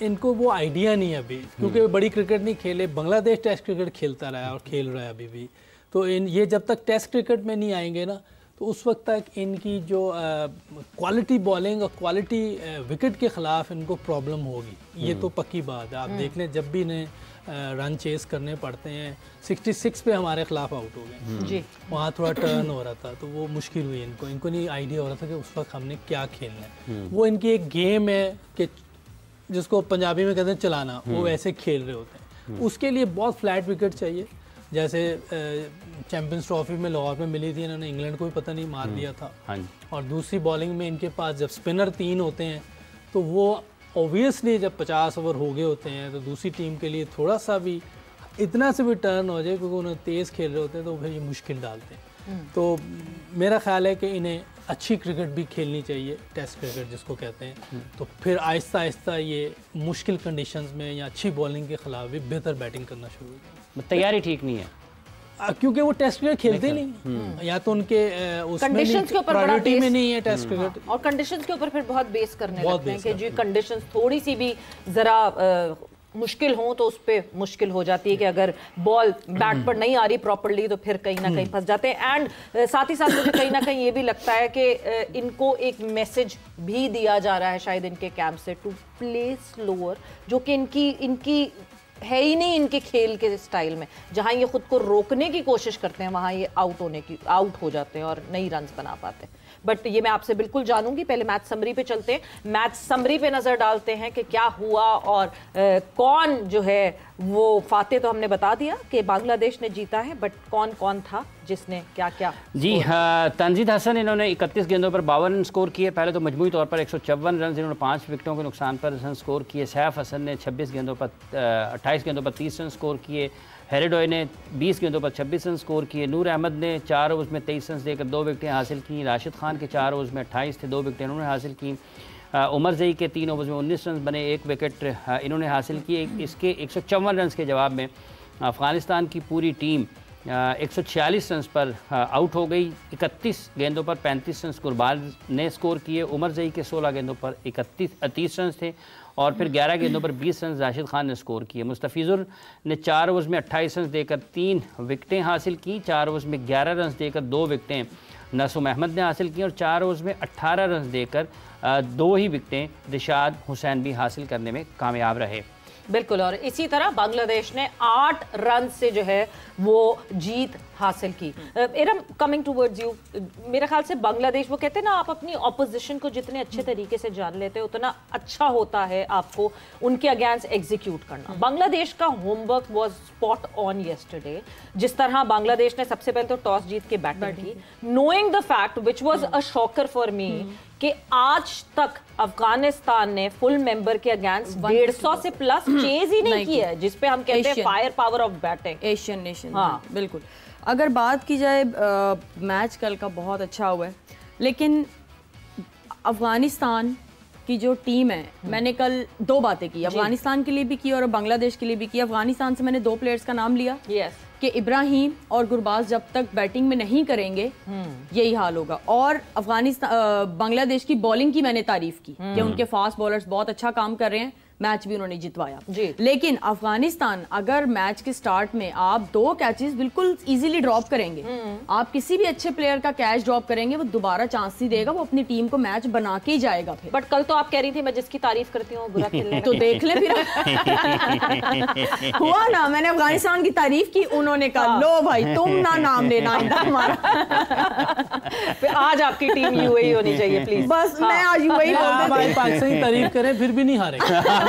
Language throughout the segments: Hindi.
इनको वो आइडिया नहीं है अभी, क्योंकि वो बड़ी क्रिकेट नहीं खेले। बांग्लादेश टेस्ट क्रिकेट खेलता रहा है और खेल रहा है अभी भी। तो ये जब तक टेस्ट क्रिकेट में नहीं आएंगे ना, तो उस वक्त तक इनकी जो क्वालिटी बॉलिंग और क्वालिटी विकेट के ख़िलाफ़ इनको प्रॉब्लम होगी। ये तो पक्की बात है। आप देख लें, जब भी इन्हें रन चेस करने पड़ते हैं, 66 पे हमारे ख़िलाफ़ आउट हो गए जी। वहाँ थोड़ा टर्न हो रहा था, तो वो मुश्किल हुई इनको नहीं आइडिया हो रहा था कि उस वक्त हमने क्या खेलना है। वो इनकी एक गेम है कि जिसको पंजाबी में कहते हैं चलाना, वो वैसे खेल रहे होते हैं। उसके लिए बहुत फ्लैट विकेट चाहिए, जैसे चैंपियंस ट्रॉफी में लाहौर में मिली थी, इन्होंने इंग्लैंड को भी पता नहीं मार दिया था। और दूसरी बॉलिंग में इनके पास जब स्पिनर 3 होते हैं, तो वो ऑब्वियसली जब 50 ओवर हो गए होते हैं, तो दूसरी टीम के लिए थोड़ा सा भी इतना से भी टर्न हो जाए, क्योंकि उन्हें तेज़ खेल रहे होते हैं, तो फिर ये मुश्किल डालते हैं। तो मेरा ख्याल है कि इन्हें अच्छी क्रिकेट भी खेलनी चाहिए, टेस्ट क्रिकेट जिसको कहते हैं। तो फिर आहिस्ता आहिस्ता ये मुश्किल कंडीशंस में या अच्छी बॉलिंग के खिलाफ भी बेहतर बैटिंग करना शुरू हो जाए। तैयारी ठीक नहीं है, क्योंकि वो टेस्ट क्रिकेट खेलते नहीं, या तो उनके कंडीशंस के ऊपर प्रायोरिटी में नहीं है टेस्ट क्रिकेट, और कंडीशंस के ऊपर फिर बहुत बेस करने लगते हैं कि जो कंडीशंस थोड़ी सी भी जरा मुश्किल हो तो उस पर मुश्किल हो जाती है कि अगर बॉल बैट पर नहीं आ रही प्रॉपर्ली तो फिर कहीं ना कहीं फंस जाते हैं। एंड साथ ही साथ मुझे कहीं ना कहीं ये भी लगता है कि इनको एक मैसेज भी दिया जा रहा है शायद इनके कैंप से, टू प्ले स्लोअर, जो कि इनकी है ही नहीं इनके खेल के स्टाइल में। जहां ये खुद को रोकने की कोशिश करते हैं, वहां ये आउट हो जाते हैं और नई रन्स बना पाते हैं। बट ये मैं आपसे बिल्कुल जानूंगी। पहले मैच समरी पे चलते हैं, मैच समरी पे नजर डालते हैं कि क्या हुआ और कौन जो है वो फातेह तो हमने बता दिया कि बांग्लादेश ने जीता है, बट कौन कौन था जिसने क्या क्या जी। हाँ, तंजीद हसन इन्होंने 31 गेंदों पर 52 रन स्कोर किए। पहले तो मजमूई तौर पर 154 रन, इन्होंने 5 विकेटों के नुकसान पर रन स्कोर किए। सैफ हसन ने 28 गेंदों पर 30 रन स्कोर किए। हेरिडॉय ने 20 गेंदों पर 26 रन स्कोर किए। नूर अहमद ने 4 ओवर्स में 23 रन देकर 2 विकेटें हासिल की। राशिद खान के 4 ओवर्स में 28 थे, 2 विकेटें इन्होंने हासिल की। उमर जई के 3 ओवर्स में 19 रन बने, 1 विकेट इन्होंने हासिल किए। इसके 154 रन के जवाब में अफ़गानिस्तान की पूरी टीम 146 रन पर आउट हो गई। 31 गेंदों पर 35 रन गुरबाज ने स्कोर किए। उमर जई के 16 गेंदों पर 30 रन थे, और फिर 11 गेंदों पर 20 रन राशिद खान ने स्कोर किए। मुस्तफिजुर ने 4 ओवर्स में 28 रन देकर 3 विकेटें हासिल की। 4 ओवर्स में 11 रन देकर 2 विकेटें नसूम अहमद ने हासिल की, और 4 ओवर्स में 18 रन देकर 2 ही विकेटें दिशाद हुसैन भी हासिल करने में कामयाब रहे। बिल्कुल, और इसी तरह बांग्लादेश ने 8 रन से जो है वो जीत हासिल की। इरम, कमिंग टूवर्ड्स यू, मेरे ख्याल से बांग्लादेश, वो कहते हैं ना, आप अपनी ऑपोजिशन को जितने अच्छे तरीके से जान लेते हैं उतना अच्छा होता है आपको उनके अगेंस्ट एग्जीक्यूट करना। बांग्लादेश का homework was spot on yesterday. जिस तरह बांग्लादेश ने सबसे पहले तो टॉस जीत के बैटिंग की, knowing the fact which was a shocker for me कि आज तक अफगानिस्तान ने फुल मेंबर के अगेंस्ट 150 से प्लस चेज ही नहीं किया है, जिसपे हम कहते हैं fire power of batting, Asian nation. हाँ बिल्कुल। अगर बात की जाए, मैच कल का बहुत अच्छा हुआ है, लेकिन अफगानिस्तान की जो टीम है, मैंने कल 2 बातें की, अफगानिस्तान के लिए भी की और बांग्लादेश के लिए भी की। अफगानिस्तान से मैंने 2 प्लेयर्स का नाम लिया कि इब्राहिम और गुरबाज जब तक बैटिंग में नहीं करेंगे यही हाल होगा। और अफगानिस्तान बांग्लादेश की बॉलिंग की मैंने तारीफ की कि उनके फास्ट बॉलर्स बहुत अच्छा काम कर रहे हैं, मैच भी उन्होंने जितवाया। लेकिन अफगानिस्तान, अगर मैच के स्टार्ट में आप 2 कैचेस बिल्कुल इजीली ड्रॉप करेंगे, आप किसी भी अच्छे प्लेयर का कैच ड्रॉप करेंगे, वो दोबारा चांस नहीं देगा, वो अपनी टीम को मैच बना के ही जाएगा फिर। बट कल तो आप कह रही थी मैं जिसकी तारीफ करती हूँ बुरा खेलने तो देख ले फिर हुआ ना, मैंने अफगानिस्तान की तारीफ की, उन्होंने कहा लो भाई तुम ना नाम लेना हमारा। आज आपकी टीम यूएई होनी चाहिए प्लीज। बस मैं आज यूएई पाकिस्तानी तारीफ करें फिर भी नहीं हारेगा।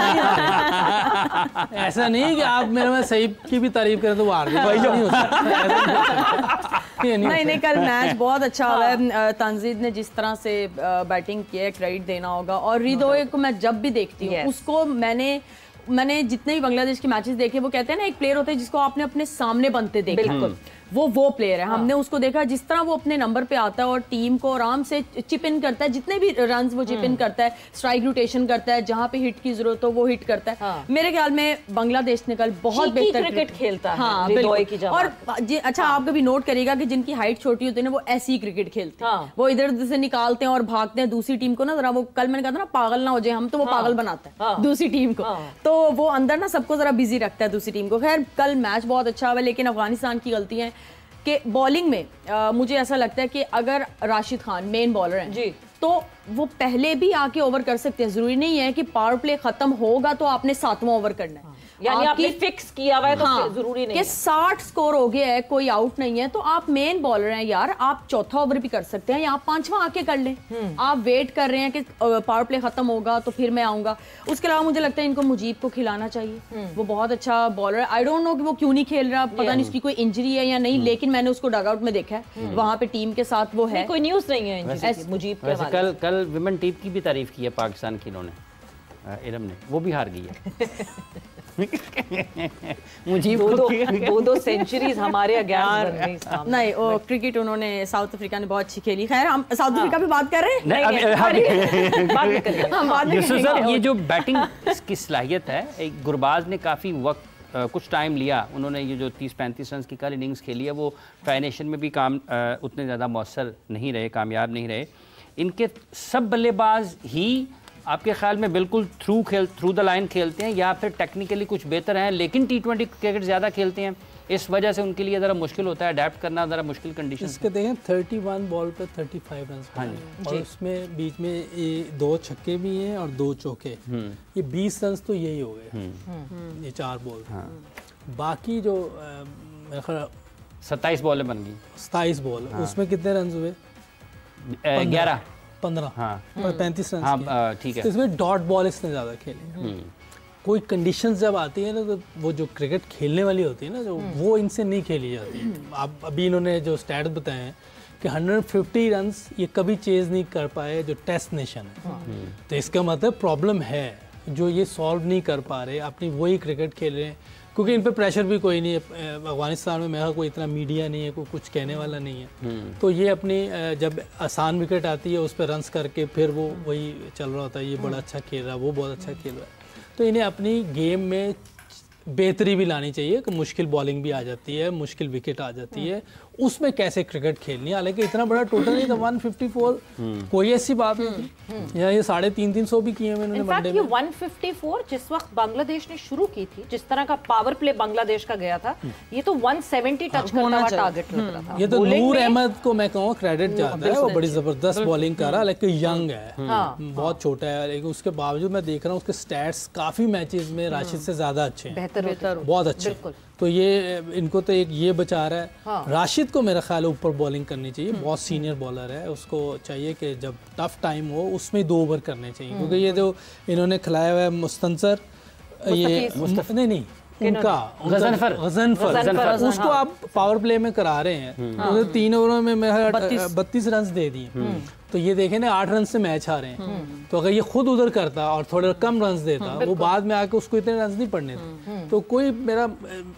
ऐसा नहीं कि आप मेरे में सही की भी तारीफ करें तो वो हार गए, नहीं, कल मैच बहुत अच्छा हुआ है। तंजीद ने जिस तरह से बैटिंग की है, क्रेडिट देना होगा। और रिदोए को मैं जब भी देखती हूँ, उसको मैंने जितने भी बांग्लादेश के मैचेस देखे, वो कहते हैं ना, एक प्लेयर होता है जिसको आपने अपने सामने बनते देखा। वो प्लेयर है। हमने उसको देखा जिस तरह वो अपने नंबर पे आता है और टीम को आराम से चिप इन करता है, जितने भी रन वो चिप इन करता है, स्ट्राइक रोटेशन करता है, जहां पे हिट की जरूरत हो वो हिट करता है। मेरे ख्याल में बांग्लादेश ने कल बहुत बेहतर क्रिकेट खेलता है। हाँ, बिल्कुल। और अच्छा आप कभी नोट करिएगा कि जिनकी हाइट छोटी होती है ना वो ऐसी क्रिकेट खेलते हैं, वो इधर उधर से निकालते हैं और भागते हैं दूसरी टीम को ना, जरा वो कल मैंने कहा था ना पागल ना हो जाए हम, तो वो पागल बनाता है दूसरी टीम को, तो वो अंदर ना सबको जरा बिजी रखता है दूसरी टीम को। खैर कल मैच बहुत अच्छा हुआ, लेकिन अफगानिस्तान की गलती है कि बॉलिंग में मुझे ऐसा लगता है कि अगर राशिद खान मेन बॉलर हैं जी, तो वो पहले भी आके ओवर कर सकते हैं। जरूरी नहीं है कि पावर प्ले खत्म होगा तो आपने 7वां ओवर करना है, यानी आपने फिक्स किया हुआ है तो जरूरी नहीं कि 60 स्कोर हो गया है, कोई आउट नहीं है, तो आप मेन बॉलर हैं यार, आप चौथा ओवर भी कर सकते हैं या आप 5वां आके कर लें। आप वेट कर रहे हैं कि पावर प्ले खत्म होगा तो फिर मैं आऊंगा। उसके अलावा मुझे लगता है इनको मुजीब को खिलाना चाहिए, वो बहुत अच्छा बॉलर है। आई डोंट नो कि वो क्यों नहीं खेल रहा, पता नहीं उसकी कोई इंजरी है या नहीं, लेकिन मैंने उसको डग आउट में देखा है, वहां पे टीम के साथ वो है। कोई न्यूज नहीं है मुजीब के। कल विमेन टीम की भी तारीफ की है पाकिस्तान की इन्होंने, इरम ने, वो भी हार गई है। मुझे दो सेंचुरीज हमारे अगेंस्ट नहीं, वो क्रिकेट उन्होंने साउथ अफ्रीका ने बहुत अच्छी खेली। खैर हम साउथ अफ्रीका पे बात कर रहे हैं। ये जो बैटिंग की सलाहियत है, एक गुरबाज ने काफ़ी वक्त कुछ टाइम लिया, उन्होंने ये जो 30-35 रन की कल इनिंग्स खेली है वो फाइनेशन में भी काम उतने ज़्यादा मौसर नहीं रहे, कामयाब नहीं रहे। इनके सब बल्लेबाज ही आपके ख्याल में बिल्कुल थ्रू द लाइन खेलते हैं या फिर टेक्निकली कुछ बेहतर हैं लेकिन T20 क्रिकेट ज़्यादा खेलते हैं, इस वजह से उनके लिए ज़रा मुश्किल होता है अडेप्ट करना, ज़रा मुश्किल कंडीशन। इसके देखें 31 बॉल पे 35 रन, हाँ जी, और उसमें बीच में ये 2 छक्के भी हैं और 2 चौके, ये 20 रन तो यही हो गए, ये 4 बॉल। बाकी जो 27 बॉलें बन गई, 27 बॉल, उसमें कितने रन हुए? 15 हाँ 35 रन, हाँ ठीक है। तो इसमें डॉट बॉल इसने ज़्यादा खेले। कोई कंडीशंस जब आती है ना तो वो जो क्रिकेट खेलने वाली होती है ना, जो वो इनसे नहीं खेली जाती। आप अभी इन्होंने जो स्टैट्स बताए हैं कि 150 रन्स ये कभी चेज नहीं कर पाए जो टेस्ट नेशन है, तो इसका मतलब प्रॉब्लम है जो ये सॉल्व नहीं कर पा रहे, अपनी वही क्रिकेट खेल रहे हैं, क्योंकि इन पे प्रेशर भी कोई नहीं है। अफगानिस्तान में मेरा कोई इतना मीडिया नहीं है, कोई कुछ कहने वाला नहीं है, तो ये अपनी जब आसान विकेट आती है उस पर रन्स करके फिर वो वही चल रहा होता है, ये बड़ा अच्छा खेल रहा है, वो बहुत अच्छा खेल रहा है। तो इन्हें अपनी गेम में बेहतरी भी लानी चाहिए कि मुश्किल बॉलिंग भी आ जाती है, मुश्किल विकेट आ जाती है, उसमें कैसे क्रिकेट खेलनी है। हालांकि इतना बड़ा टोटल नहीं था 154, कोई ऐसी बात नहीं थी। यहाँ ये 350 भी किए हैं वनडे में। 154 जिस वक्त बांग्लादेश ने शुरू की थी, जिस तरह का पावर प्ले बांग्लादेश का गया था, ये तो 170 टच करने वाला टारगेट लग रहा था। ये तो नूर अहमद को मैं कहूँ क्रेडिट जाता है, वो बड़ी जबरदस्त बॉलिंग कर रहा है, लेकिन यंग है, बहुत छोटा है, लेकिन उसके बावजूद मैं देख रहा हूँ उसके स्टैट्स काफी मैचेस में राशिद से ज्यादा अच्छे हैं, बहुत अच्छे। तो ये इनको तो एक ये बचा रहा है। राशिद को मेरा ख्याल है ऊपर बॉलिंग करनी चाहिए, बहुत सीनियर बॉलर है, उसको चाहिए कि जब टफ टाइम हो उसमें 2 ओवर करने चाहिए, क्योंकि ये जो इन्होंने खिलाया हुआ है मुस्तंसर, ये नहीं उनका गजनफर, उसको आप पावर प्ले में करा रहे हैं, तो 3 ओवरों में मेरा 32 रन दे दिए, तो ये देखें ना 8 रन से मैच हारे हैं। तो अगर ये खुद उधर करता और थोड़े कम रन देता, वो बाद में आके उसको इतने रन नहीं पड़ने थे। तो कोई मेरा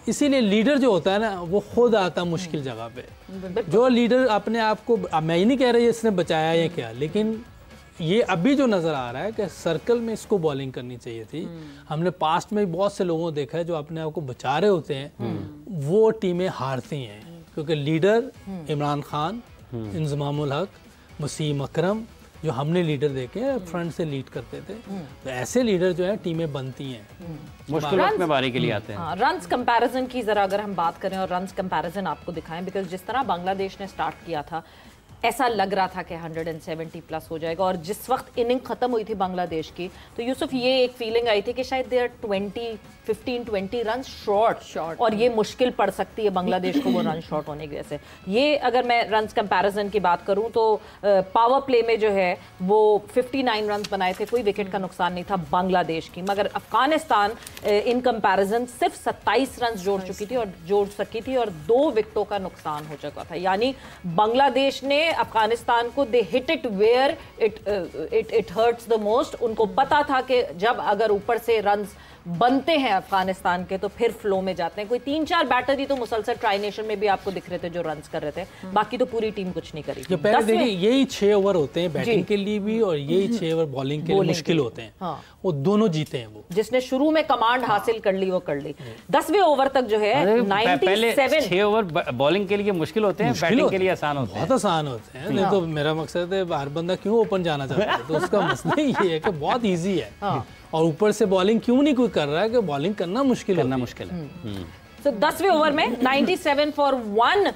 इसीलिए लीडर जो होता है ना वो खुद आता मुश्किल जगह पे, जो लीडर अपने आप को, मैं ये नहीं कह रहा इसने बचाया या क्या, लेकिन ये अभी जो नज़र आ रहा है कि सर्कल में इसको बॉलिंग करनी चाहिए थी। हमने पास्ट में बहुत से लोगों को देखा है जो अपने आप को बचा रहे होते हैं, वो टीमें हारती हैं, क्योंकि लीडर इमरान खान, इंजमामुल हक, वसीम अकरम, जो हमने लीडर देखे फ्रंट से लीड करते थे, तो ऐसे लीडर जो है टीमें बनती हैं, मुश्किल वक्त में बारी के लिए आते हैं। रन्स कंपैरिजन की जरा अगर हम बात करें और रन्स कंपैरिजन आपको दिखाएं, बिकॉज जिस तरह बांग्लादेश ने स्टार्ट किया था ऐसा लग रहा था कि 170 प्लस हो जाएगा, और जिस वक्त इनिंग खत्म हुई थी बांग्लादेश की, तो यूसुफ ये एक फीलिंग आई थी कि शायद दे आर 15-20 रन शॉर्ट, और ये मुश्किल पड़ सकती है बांग्लादेश को वो रन शॉर्ट होने की वजह से। ये अगर मैं रन्स कंपैरिजन की बात करूं तो पावर प्ले में जो है वो 59 रन बनाए थे, कोई विकेट का नुकसान नहीं था बांग्लादेश की, मगर अफगानिस्तान इन कंपैरिजन सिर्फ 27 रन जोड़ सकी थी और 2 विकेटों का नुकसान हो चुका था। यानी बांग्लादेश ने अफगानिस्तान को दे hit it where it hurts the most. उनको पता था कि जब अगर ऊपर से रन्स बनते हैं अफगानिस्तान के तो फिर फ्लो में जाते हैं। कोई 3-4 बैटर ही तो मुसलसल ट्राई नेशन में भी आपको दिख रहे थे जो रन्स कर रहे थे, बाकी तो पूरी टीम कुछ नहीं करी। पहले देखिए यही 6 ओवर होते हैं बैटिंग के लिए भी और यही 6 ओवर बॉलिंग के लिए मुश्किल होते हैं। हाँ। वो दोनों जीते हैं। वो जिसने शुरू में कमांड हासिल कर ली वो कर ली। 10वें ओवर तक जो है 97 6 ओवर बॉलिंग के लिए मुश्किल होते हैं, बैटिंग के लिए आसान होते हैं। बहुत आसान होते हैं। नहीं तो मेरा मकसद है हर बंदा क्यों ओपन जाना चाहता है, तो उसका मसला ये है कि बहुत ईजी है। और ऊपर से बॉलिंग क्यों नहीं कोई कर रहा है कि बॉलिंग करना मुश्किल है। तो 10वें ओवर में 97 फॉर 1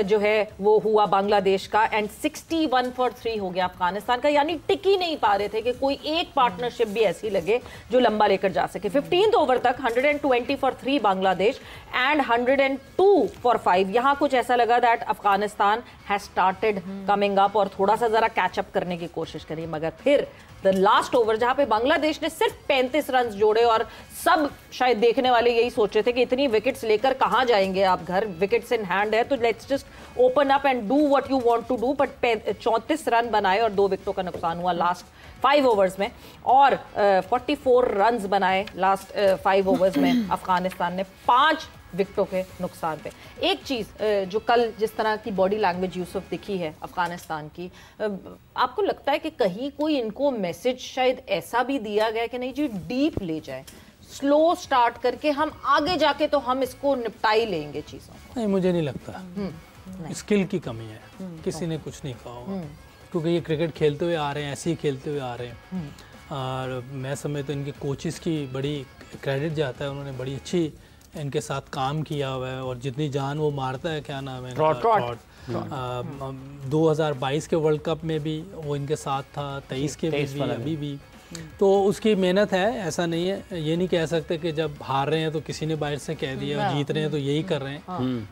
जो है वो हुआ बांग्लादेश का एंड 61 फॉर 3 हो गया अफगानिस्तान का। यानी टिक ही नहीं पा रहे थे कि कोई एक पार्टनरशिप भी ऐसी लगे जो लंबा लेकर जा सके। 15th ओवर तक 120 फॉर 3 बांग्लादेश एंड 102 फॉर 5। यहां कुछ ऐसा लगा that Afghanistan has started coming up और थोड़ा सा जरा कैचअप करने की कोशिश करी, मगर फिर द लास्ट ओवर जहां पे बांग्लादेश ने सिर्फ 35 रन जोड़े और सब शायद देखने वाले यही सोच रहे थे कि इतनी विकेट्स लेकर कहां जाएंगे आप घर, विकेट्स इन हैंड है तो let's just open up and do what you want to do. But 34 run बनाए और 2 विकेटों का नुकसान हुआ लास्ट 5 ओवर्स में और 44 रन बनाए लास्ट 5 ओवर्स में अफगानिस्तान ने 5 विकेटों के नुकसान पे। एक चीज जो कल जिस तरह की बॉडी लैंग्वेज यूसुफ दिखी है अफगानिस्तान की, आपको लगता है कि कहीं कोई इनको मैसेज शायद ऐसा भी दिया गया कि नहीं जी डीप ले जाए, स्लो स्टार्ट करके हम आगे जाके तो हम इसको निपटा ही लेंगे चीजों? नहीं, मुझे नहीं लगता। स्किल की कमी है, किसी ने कुछ नहीं कहा होगा, क्योंकि ये क्रिकेट खेलते हुए आ रहे हैं, ऐसे ही खेलते हुए आ रहे हैं। और मैं समझता हूँ इनके कोचेस की बड़ी क्रेडिट जाता है, उन्होंने बड़ी अच्छी इनके साथ काम किया हुआ है। और जितनी जान वो मारता है, क्या नाम है, ट्रॉट 2022 के वर्ल्ड कप में भी वो इनके साथ था, 23 के भी, अभी भी। तो उसकी मेहनत है, ऐसा नहीं है। ये नहीं कह सकते कि जब हार रहे हैं तो किसी ने बाहर से कह दिया और जीत रहे हैं तो यही कर रहे हैं,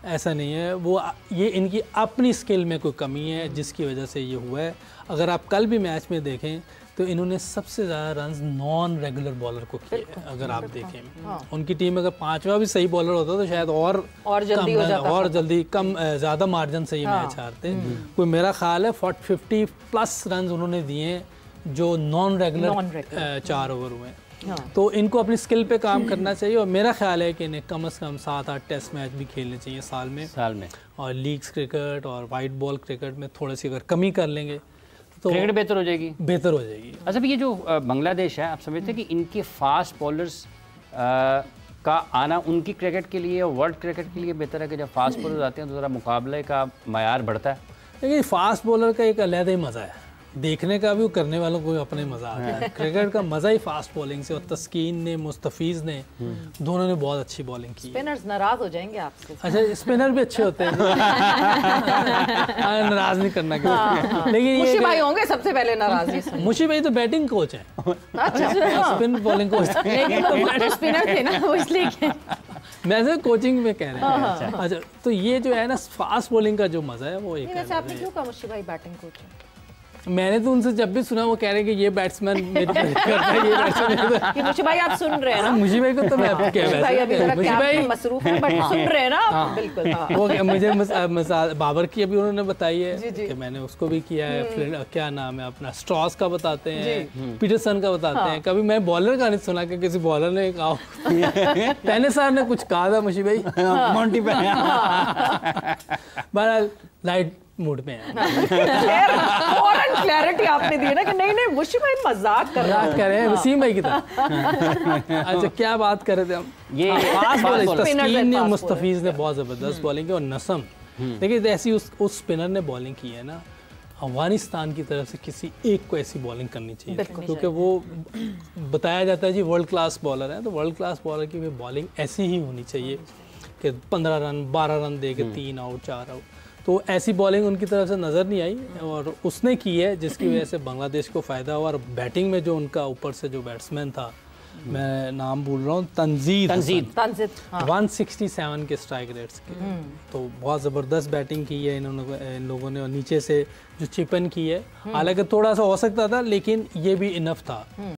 ऐसा नहीं है। वो ये इनकी अपनी स्किल में कोई कमी है जिसकी वजह से ये हुआ है। अगर आप कल भी मैच में देखें तो इन्होंने सबसे ज़्यादा रन्स नॉन रेगुलर बॉलर को किए। अगर आप देखें उनकी टीम में अगर 5वां भी सही बॉलर होता तो शायद और जल्दी हो जाता, और जल्दी कम ज़्यादा मार्जिन से ये मैच हारते। कोई मेरा ख्याल है 50+ रन उन्होंने दिए जो नॉन रेगुलर 4 ओवर हुए। तो इनको अपनी स्किल पे काम करना चाहिए और मेरा ख्याल है कि इन्हें कम से कम 7-8 टेस्ट मैच भी खेलने चाहिए साल में। और लीग्स क्रिकेट और वाइट बॉल क्रिकेट में थोड़ी सी अगर कमी कर लेंगे तो क्रिकेट बेहतर हो जाएगी। अच्छा, ये जो बांग्लादेश है, आप समझते हैं कि इनके फास्ट बॉलर्स का आना उनकी क्रिकेट के लिए और वर्ल्ड क्रिकेट के लिए बेहतर है कि जब फास्ट बॉलर्स आते हैं तो ज़रा मुकाबले का मयार बढ़ता है? देखिए, फास्ट बॉलर का एक अलग ही मज़ा है, देखने का भी वो करने वालों को अपने मजा आता है। क्रिकेट का मजा ही फास्ट बॉलिंग से, और तस्कीन ने, मुस्तफीज ने, दोनों ने बहुत अच्छी बॉलिंग की। स्पिनर्स नाराज हो जाएंगे आपसे। अच्छा, स्पिनर भी अच्छे होते हैं। नाराज नहीं करना क्यों। लेकिन मुशी भाई होंगे सबसे पहले नाराज। मुशी भाई तो बैटिंग कोच है, स्पिन बॉलिंग कोच, लेकिन स्पिनर थे ना वो इसलिए मैं कोचिंग में कह रहे हैं। अच्छा, तो ये जो है ना फास्ट बॉलिंग का जो मजा है वो एक। आपने क्यों कहा मुशी भाई बैटिंग कोच है? मैंने तो उनसे जब भी सुना वो कह रहे हैं कि ये बैट्समैन मेरी करता है, ये बैट्समैन। कि मुझे भाई आप सुन रहे हैं ना? मुझे भाई को तो मैं क्या मुझे भाई मसरूफ है बट सुन रहे हैं ना आप? बिल्कुल। वो मुझे बाबर की अभी उन्होंने बताई है कि मैंने उसको भी किया है। क्या नाम है अपना, स्ट्रॉस का बताते हैं, पीटरसन का बताते हैं। कभी मैं बॉलर का नहीं सुना कि किसी बॉलर ने कहा। पैने साहब ने कुछ कहा था मुशी भाई, मॉन्टी बहरहाल लाइट मूड में है। फौरन क्लैरिटी आपने दी ना कि नहीं नहीं मुशी भाई मजाक कर रहे हैं, वसीम भाई की तरह। अच्छा, क्या बात कर रहे थे हम? ये तस्कीन ने, मुस्तफीज ने बहुत जबरदस्त बॉलिंग की और नसम। देखिए, ऐसी उस स्पिनर ने बॉलिंग की है ना, अफगानिस्तान की तरफ से किसी एक को ऐसी बॉलिंग करनी चाहिए, क्योंकि वो बताया जाता है जी वर्ल्ड क्लास बॉलर है। तो वर्ल्ड क्लास बॉलर की बॉलिंग ऐसी ही होनी चाहिए कि 15 रन 12 रन दे के 3 आउट 4 आउट। तो ऐसी बॉलिंग उनकी तरफ से नज़र नहीं आई और उसने की है, जिसकी वजह से बांग्लादेश को फ़ायदा हुआ। और बैटिंग में जो उनका ऊपर से जो बैट्समैन था, मैं नाम भूल रहा हूँ, तंजीद 167 के स्ट्राइक रेट्स के, तो बहुत ज़बरदस्त बैटिंग की है इन लोगों ने। और नीचे से जो चिपन की है, हालांकि थोड़ा सा हो सकता था लेकिन ये भी इनफ था।